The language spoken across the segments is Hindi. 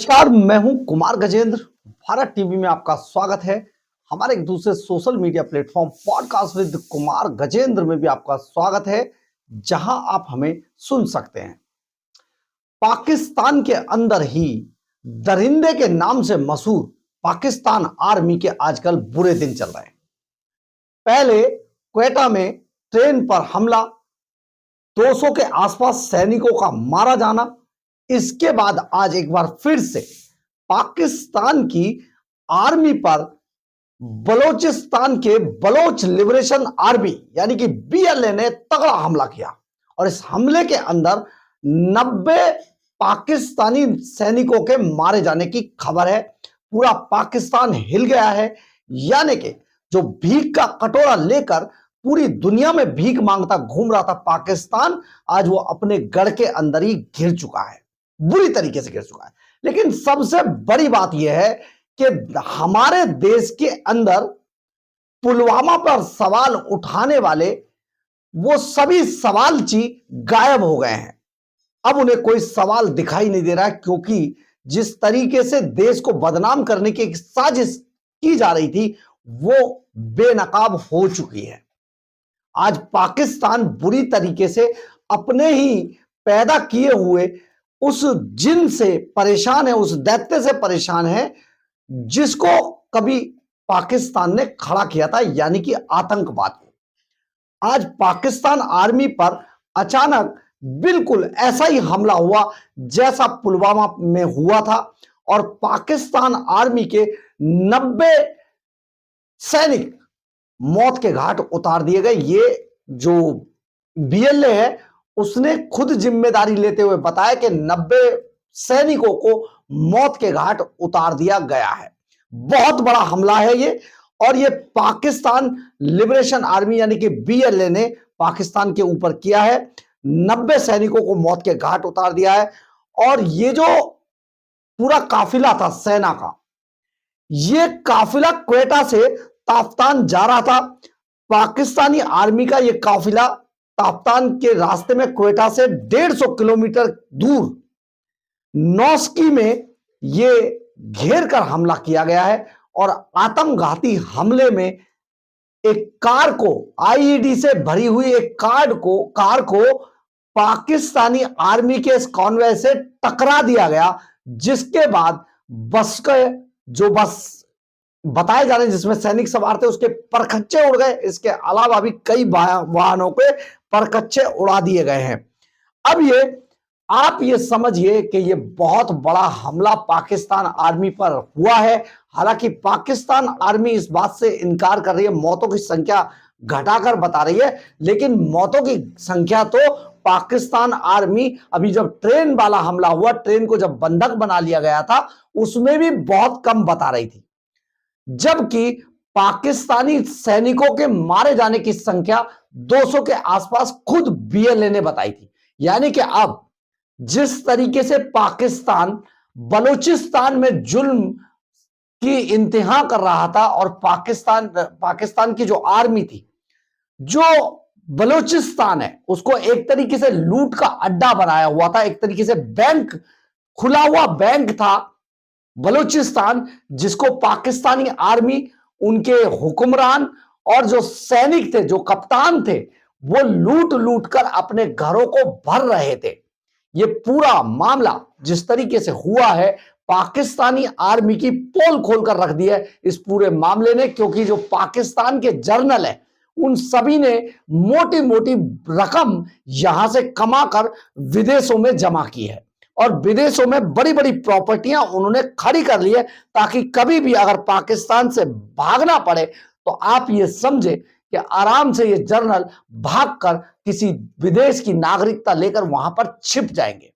नमस्कार, मैं हूं कुमार गजेंद्र। भारत टीवी में आपका स्वागत है। हमारे एक दूसरे social media platform podcast with Kumar Gajendra में भी आपका स्वागत है, जहां आप हमें सुन सकते हैं। पाकिस्तान के अंदर ही दरिंदे के नाम से मशहूर पाकिस्तान आर्मी के आजकल बुरे दिन चल रहे हैं। पहले क्वेटा में ट्रेन पर हमला, 200 के आसपास सैनिकों का मारा जाना, इसके बाद आज एक बार फिर से पाकिस्तान की आर्मी पर बलोचिस्तान के बलोच लिबरेशन आर्मी यानी कि बीएलए ने तगड़ा हमला किया और इस हमले के अंदर 90 पाकिस्तानी सैनिकों के मारे जाने की खबर है। पूरा पाकिस्तान हिल गया है, यानी कि जो भीख का कटोरा लेकर पूरी दुनिया में भीख मांगता घूम रहा था पाकिस्तान, आज वो अपने गढ़ के अंदर ही घिर चुका है, बुरी तरीके से गिर चुका है। लेकिन सबसे बड़ी बात यह है कि हमारे देश के अंदर पुलवामा पर सवाल उठाने वाले वो सभी सवालची गायब हो गए हैं। अब उन्हें कोई सवाल दिखाई नहीं दे रहा है, क्योंकि जिस तरीके से देश को बदनाम करने की एक साजिश की जा रही थी वो बेनकाब हो चुकी है। आज पाकिस्तान बुरी तरीके से अपने ही पैदा किए हुए उस जिन से परेशान है, उस दैत्य से परेशान है जिसको कभी पाकिस्तान ने खड़ा किया था, यानी कि आतंकवाद को। आज पाकिस्तान आर्मी पर अचानक बिल्कुल ऐसा ही हमला हुआ जैसा पुलवामा में हुआ था और पाकिस्तान आर्मी के 90 सैनिक मौत के घाट उतार दिए गए। ये जो बीएलए है उसने खुद जिम्मेदारी लेते हुए बताया कि 90 सैनिकों को मौत के घाट उतार दिया गया है। बहुत बड़ा हमला है ये, और ये पाकिस्तान लिबरेशन आर्मी यानी कि बीएलए ने पाकिस्तान के ऊपर किया है। 90 सैनिकों को मौत के घाट उतार दिया है। और ये जो पूरा काफिला था सेना का, ये काफिला क्वेटा से ताफ्तान जा रहा था। पाकिस्तानी आर्मी का ये काफिला ताफ्तान के रास्ते में क्वेटा से 150 किलोमीटर दूर नौस्की में ये घेर कर हमला किया गया है और आत्मघाती हमले में एक कार को, आईईडी से भरी हुई एक कार को पाकिस्तानी आर्मी के इस कॉन्वॉय से टकरा दिया गया, जिसके बाद बस बताए जा रहे हैं जिसमें सैनिक सवार थे उसके परखच्चे उड़ गए। इसके अलावा भी कई वाहनों के परखच्चे उड़ा दिए गए हैं। अब आप ये समझिए कि ये बहुत बड़ा हमला पाकिस्तान आर्मी पर हुआ है। हालांकि पाकिस्तान आर्मी इस बात से इनकार कर रही है, मौतों की संख्या घटाकर बता रही है, लेकिन मौतों की संख्या तो पाकिस्तान आर्मी अभी जब ट्रेन वाला हमला हुआ, ट्रेन को जब बंधक बना लिया गया था, उसमें भी बहुत कम बता रही थी, जबकि पाकिस्तानी सैनिकों के मारे जाने की संख्या 200 के आसपास खुद बीएलए ने बताई थी। यानी कि अब जिस तरीके से पाकिस्तान बलूचिस्तान में जुल्म की इंतहा कर रहा था और पाकिस्तान की जो आर्मी थी, जो बलूचिस्तान है उसको एक तरीके से लूट का अड्डा बनाया हुआ था, एक तरीके से बैंक, खुला हुआ बैंक था बलूचिस्तान, जिसको पाकिस्तानी आर्मी, उनके हुक्मरान और जो सैनिक थे, जो कप्तान थे, वो लूट लूट कर अपने घरों को भर रहे थे। ये पूरा मामला जिस तरीके से हुआ है, पाकिस्तानी आर्मी की पोल खोलकर रख दी है इस पूरे मामले ने, क्योंकि जो पाकिस्तान के जर्नल है उन सभी ने मोटी मोटी रकम यहां से कमाकर विदेशों में जमा की है और विदेशों में बड़ी बड़ी प्रॉपर्टियां उन्होंने खड़ी कर ली है, ताकि कभी भी अगर पाकिस्तान से भागना पड़े तो आप ये समझे कि आराम से ये जर्नल भागकर किसी विदेश की नागरिकता लेकर वहां पर छिप जाएंगे।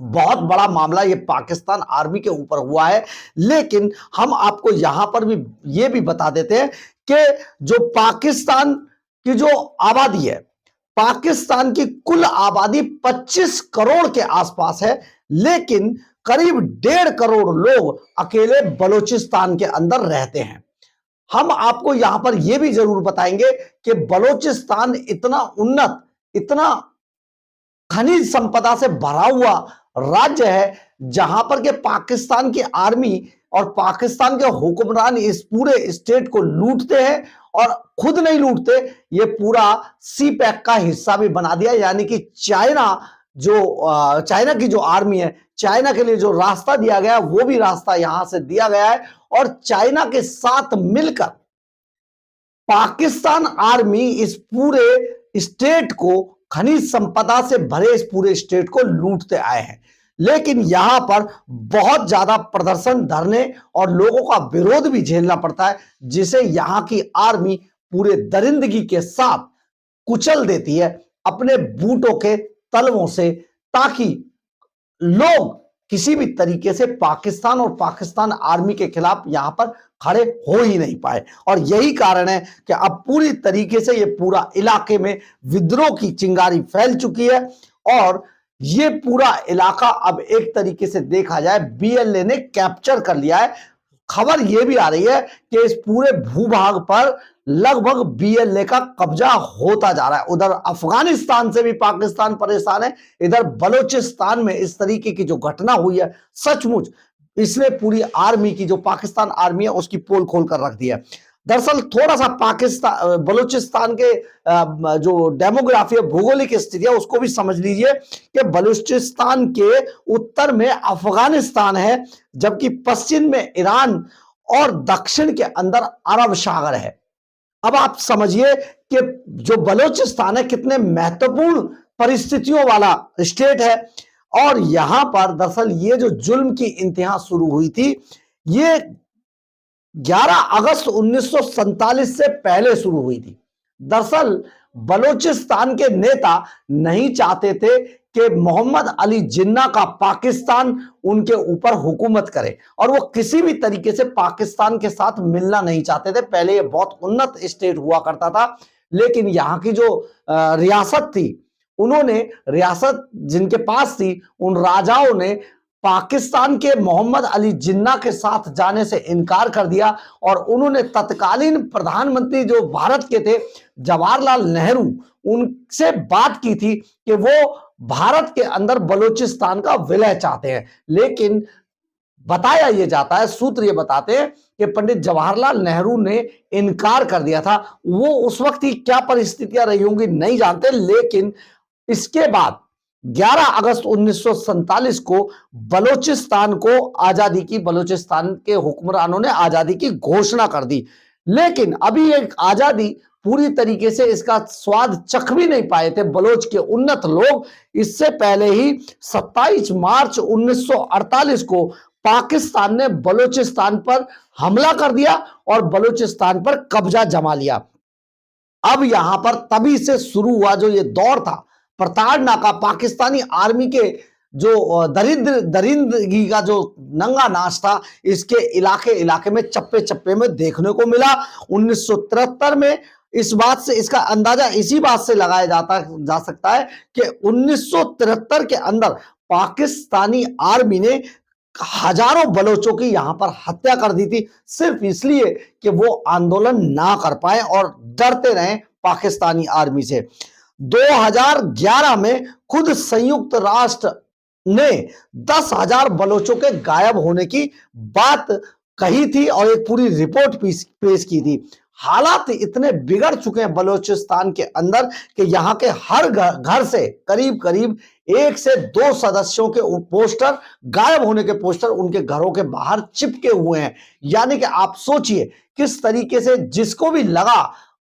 बहुत बड़ा मामला ये पाकिस्तान आर्मी के ऊपर हुआ है। लेकिन हम आपको यहां पर भी ये भी बता देते हैं कि जो पाकिस्तान की जो आबादी है, पाकिस्तान की कुल आबादी 25 करोड़ के आसपास है, लेकिन करीब 1.5 करोड़ लोग अकेले बलूचिस्तान के अंदर रहते हैं। हम आपको यहां पर यह भी जरूर बताएंगे कि बलूचिस्तान इतना उन्नत, इतना खनिज संपदा से भरा हुआ राज्य है, जहां पर के पाकिस्तान की आर्मी और पाकिस्तान के हुक्मरान इस पूरे स्टेट को लूटते हैं और खुद नहीं लूटते, ये पूरा सी पैक का हिस्सा भी बना दिया। यानी कि चाइना की जो आर्मी है, चाइना के लिए जो रास्ता दिया गया है वो भी रास्ता यहां से दिया गया है और चाइना के साथ मिलकर पाकिस्तान आर्मी इस पूरे स्टेट को, खनिज संपदा से भरे इस पूरे स्टेट को लूटते आए हैं। लेकिन यहां पर बहुत ज्यादा प्रदर्शन, धरने और लोगों का विरोध भी झेलना पड़ता है, जिसे यहां की आर्मी पूरे दरिंदगी के साथ कुचल देती है अपने बूटों के तलवों से, ताकि लोग किसी भी तरीके से पाकिस्तान और पाकिस्तान आर्मी के खिलाफ यहां पर खड़े हो ही नहीं पाए। और यही कारण है कि अब पूरी तरीके से ये पूरा इलाके में विद्रोह की चिंगारी फैल चुकी है और ये पूरा इलाका अब एक तरीके से देखा जाए बीएलए ने कैप्चर कर लिया है। खबर यह भी आ रही है कि इस पूरे भूभाग पर लगभग बीएलए का कब्जा होता जा रहा है। उधर अफगानिस्तान से भी पाकिस्तान परेशान है, इधर बलूचिस्तान में इस तरीके की जो घटना हुई है, सचमुच इसने पूरी आर्मी की, जो पाकिस्तान आर्मी है, उसकी पोल खोल कर रख दी है। दरअसल थोड़ा सा पाकिस्तान, बलूचिस्तान के जो डेमोग्राफी है, भौगोलिक स्थिति है, उसको भी समझ लीजिए कि बलूचिस्तान के उत्तर में अफगानिस्तान है, जबकि पश्चिम में ईरान और दक्षिण के अंदर अरब सागर है। अब आप समझिए कि जो बलूचिस्तान है कितने महत्वपूर्ण परिस्थितियों वाला स्टेट है। और यहां पर दरअसल ये जो जुल्म की इंतहा शुरू हुई थी, ये 11 अगस्त 1947 से पहले शुरू हुई थी। दरअसल बलूचिस्तान के नेता नहीं चाहते थे कि मोहम्मद अली जिन्ना का पाकिस्तान उनके ऊपर हुकूमत करे और वो किसी भी तरीके से पाकिस्तान के साथ मिलना नहीं चाहते थे। पहले ये बहुत उन्नत स्टेट हुआ करता था, लेकिन यहाँ की जो रियासत थी, उन्होंने रियासत जिनके पास थी, उन राजाओं ने पाकिस्तान के मोहम्मद अली जिन्ना के साथ जाने से इनकार कर दिया और उन्होंने तत्कालीन प्रधानमंत्री जो भारत के थे, जवाहरलाल नेहरू, उनसे बात की थी कि वो भारत के अंदर बलूचिस्तान का विलय चाहते हैं। लेकिन बताया यह जाता है, सूत्र ये बताते हैं कि पंडित जवाहरलाल नेहरू ने इनकार कर दिया था। वो उस वक्त की क्या परिस्थितियां रही होंगी नहीं जानते, लेकिन इसके बाद 11 अगस्त 1947 को बलूचिस्तान को आजादी की, बलूचिस्तान के हुक्मरानों ने आजादी की घोषणा कर दी। लेकिन अभी एक आजादी पूरी तरीके से इसका स्वाद चख भी नहीं पाए थे बलोच के उन्नत लोग। इससे पहले ही 27 मार्च 1948 को पाकिस्तान ने बलूचिस्तान पर हमला कर दिया और बलूचिस्तान पर कब्जा जमा लिया। अब यहां पर तभी से शुरू हुआ जो ये दौर था प्रताड़ना का, पाकिस्तानी आर्मी के जो दरिंदगी का जो नंगा नाच था, इसके इलाके इलाके में, चप्पे चप्पे में देखने को मिला। 1973 में इस बात से, इसका अंदाजा इसी बात से लगाया जा सकता है कि 1973 के अंदर पाकिस्तानी आर्मी ने हजारों बलोचों की यहां पर हत्या कर दी थी, सिर्फ इसलिए कि वो आंदोलन ना कर पाए और डरते रहे पाकिस्तानी आर्मी से। 2011 में खुद संयुक्त राष्ट्र ने 10,000 बलोचों के गायब होने की बात कही थी और एक पूरी रिपोर्ट पेश की थी। हालात इतने बिगड़ चुके हैं बलूचिस्तान के अंदर कि यहाँ के हर घर से करीब करीब 1 से 2 सदस्यों के पोस्टर, गायब होने के पोस्टर उनके घरों के बाहर चिपके हुए हैं। यानी कि आप सोचिए किस तरीके से जिसको भी लगा,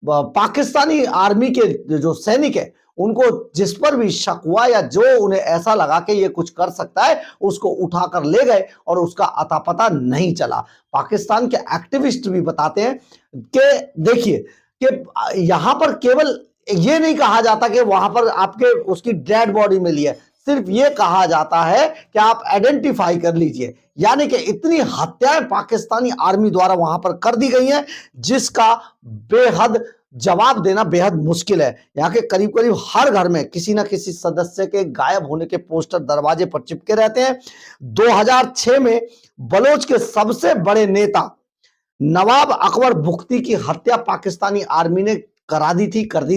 पाकिस्तानी आर्मी के जो सैनिक है उनको जिस पर भी शक हुआ या जो उन्हें ऐसा लगा कि ये कुछ कर सकता है, उसको उठाकर ले गए और उसका अता पता नहीं चला। पाकिस्तान के एक्टिविस्ट भी बताते हैं कि देखिए कि यहां पर केवल ये नहीं कहा जाता कि वहां पर आपके उसकी डेड बॉडी मिली है, सिर्फ ये कहा जाता है कि आप आइडेंटिफाई कर लीजिए। यानी कि इतनी हत्याएं पाकिस्तानी आर्मी द्वारा वहां पर कर दी गई हैं, जिसका बेहद जवाब देना बेहद मुश्किल है। यहाँ के करीब करीब हर घर में किसी ना किसी सदस्य के गायब होने के पोस्टर दरवाजे पर चिपके रहते हैं। 2006 में बलोच के सबसे बड़े नेता नवाब अकबर बुख्ती की हत्या पाकिस्तानी आर्मी ने कर दी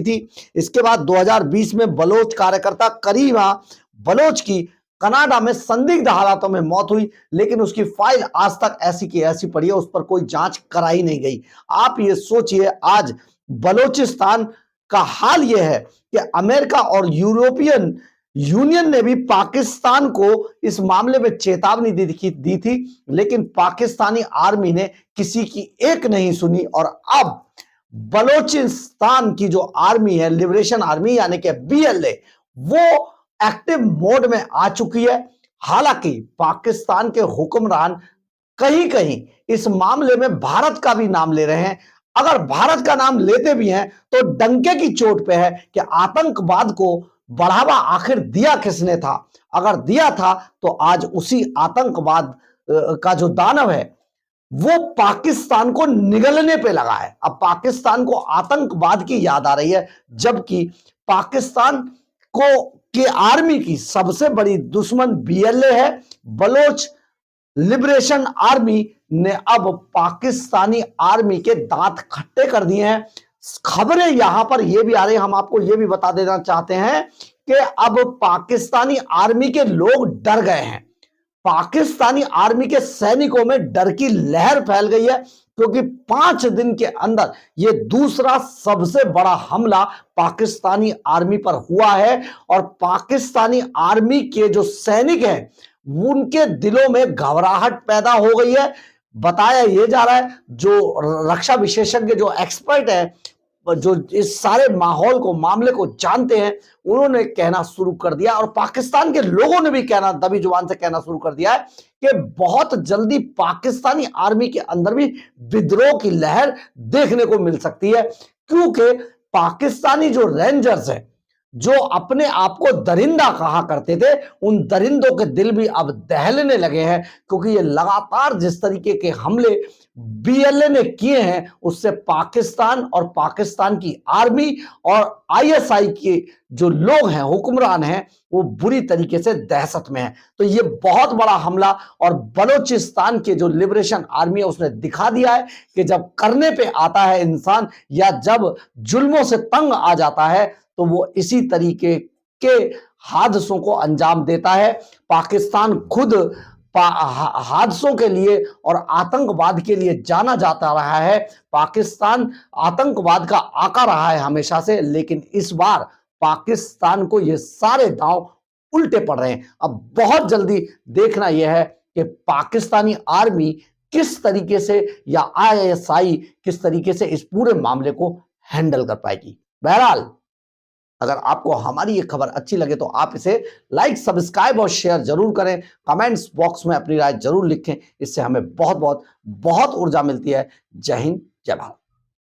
थी। इसके बाद 2020 में बलोच कार्यकर्ता करीमा बलोच की कनाडा में संदिग्ध हालातों में मौत हुई, लेकिन उसकी फाइल आज तक ऐसी की ऐसी पड़ी है, उस पर कोई जांच कराई नहीं गई। आप ये सोचिए, आज बलूचिस्तान का हाल यह है कि अमेरिका और यूरोपियन यूनियन ने भी पाकिस्तान को इस मामले में चेतावनी दी थी, लेकिन पाकिस्तानी आर्मी ने किसी की एक नहीं सुनी और अब बलूचिस्तान की जो आर्मी है, लिबरेशन आर्मी यानी कि BLA, वो एक्टिव मोड में आ चुकी है। हालांकि पाकिस्तान के हुक्मरान कहीं कहीं इस मामले में भारत का भी नाम ले रहे हैं। अगर भारत का नाम लेते भी हैं तो डंके की चोट पे है कि आतंकवाद को बढ़ावा आखिर दिया किसने था। अगर दिया था तो आज उसी आतंकवाद का जो दानव है वो पाकिस्तान को निगलने पे लगा है। अब पाकिस्तान को आतंकवाद की याद आ रही है, जबकि पाकिस्तान को की आर्मी की सबसे बड़ी दुश्मन BLA है। बलोच लिबरेशन आर्मी ने अब पाकिस्तानी आर्मी के दांत खट्टे कर दिए हैं। खबरें यहां पर यह भी आ रही है, हम आपको यह भी बता देना चाहते हैं कि अब पाकिस्तानी आर्मी के लोग डर गए हैं। पाकिस्तानी आर्मी के सैनिकों में डर की लहर फैल गई है, क्योंकि 5 दिन के अंदर यह दूसरा सबसे बड़ा हमला पाकिस्तानी आर्मी पर हुआ है और पाकिस्तानी आर्मी के जो सैनिक हैं उनके दिलों में घबराहट पैदा हो गई है। बताया यह जा रहा है, जो रक्षा विशेषज्ञ, जो एक्सपर्ट है, जो इस सारे माहौल को, मामले को जानते हैं, उन्होंने कहना शुरू कर दिया और पाकिस्तान के लोगों ने भी कहना, दबी जुबान से कहना शुरू कर दिया है कि बहुत जल्दी पाकिस्तानी आर्मी के अंदर भी विद्रोह की लहर देखने को मिल सकती है, क्योंकि पाकिस्तानी जो रेंजर्स हैं, जो अपने आप को दरिंदा कहा करते थे, उन दरिंदों के दिल भी अब दहलने लगे हैं, क्योंकि ये लगातार जिस तरीके के हमले BLA ने किए हैं, उससे पाकिस्तान और पाकिस्तान की आर्मी और ISI के जो लोग हैं, हुक्मरान हैं, वो बुरी तरीके से दहशत में है। तो ये बहुत बड़ा हमला और बलूचिस्तान के जो लिबरेशन आर्मी है उसने दिखा दिया है कि जब करने पे आता है इंसान, या जब जुल्मों से तंग आ जाता है, तो वो इसी तरीके के हादसों को अंजाम देता है। पाकिस्तान खुद हादसों के लिए और आतंकवाद के लिए जाना जाता रहा है। पाकिस्तान आतंकवाद का आका रहा है हमेशा से, लेकिन इस बार पाकिस्तान को ये सारे दांव उल्टे पड़ रहे हैं। अब बहुत जल्दी देखना यह है कि पाकिस्तानी आर्मी किस तरीके से या ISI किस तरीके से इस पूरे मामले को हैंडल कर पाएगी। बहरहाल, अगर आपको हमारी ये खबर अच्छी लगे तो आप इसे लाइक, सब्सक्राइब और शेयर जरूर करें। कमेंट्स बॉक्स में अपनी राय जरूर लिखें, इससे हमें बहुत बहुत बहुत ऊर्जा मिलती है। जय हिंद, जय भारत।